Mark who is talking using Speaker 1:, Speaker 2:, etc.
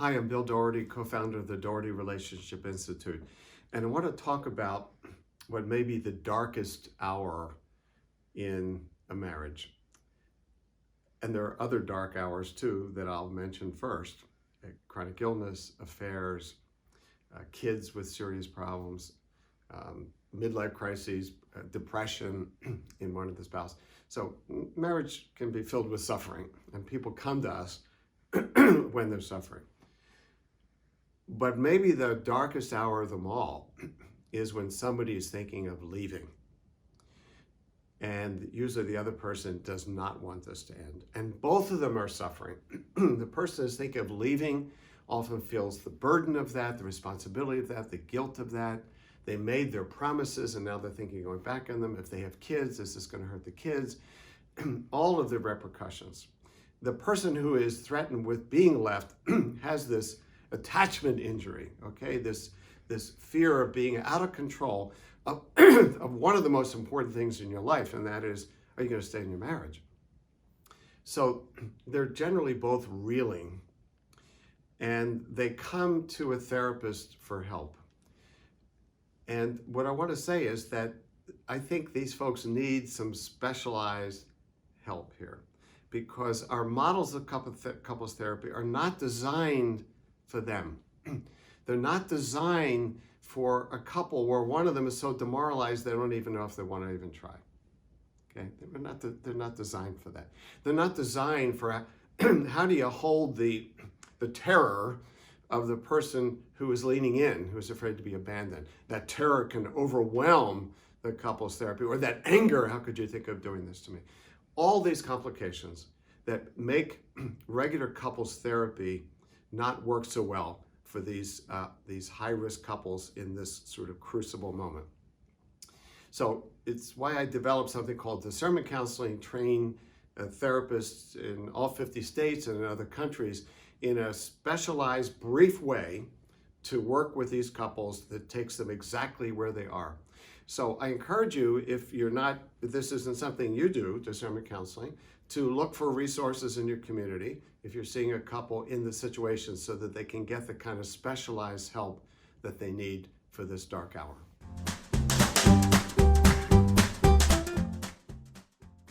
Speaker 1: Hi, I'm Bill Doherty, co-founder of the Doherty Relationship Institute. And I want to talk about what may be the darkest hour in a marriage. And there are other dark hours too that I'll mention first. Chronic illness, affairs, kids with serious problems, midlife crises, depression in one of the spouse. So marriage can be filled with suffering, and people come to us when they're suffering. But maybe the darkest hour of them all is when somebody is thinking of leaving. And usually the other person does not want this to end. And both of them are suffering. The person is thinking of leaving often feels the burden of that, the responsibility of that, the guilt of that. They made their promises and now they're thinking of going back on them. If they have kids, is this going to hurt the kids? All of the repercussions. The person who is threatened with being left has this attachment injury, okay? This fear of being out of control of, of one of the most important things in your life, and that is, are you going to stay in your marriage? So they're generally both reeling, and they come to a therapist for help. And what I want to say is that I think these folks need some specialized help here, because our models of couples therapy are not designed for them. They're not designed for a couple where one of them is so demoralized they don't even know if they want to even try. Okay, they're not designed for that. They're not designed for how do you hold the terror of the person who is leaning in, who is afraid to be abandoned. That terror can overwhelm the couples therapy, or that anger, how could you think of doing this to me? All these complications that make regular couples therapy not work so well for these high-risk couples in this sort of crucible moment. So it's why I developed something called Discernment Counseling, train therapists in all 50 states and in other countries in a specialized, brief way to work with these couples that takes them exactly where they are. So I encourage you, if this isn't something you do, discernment counseling, to look for resources in your community if you're seeing a couple in the situation so that they can get the kind of specialized help that they need for this dark hour.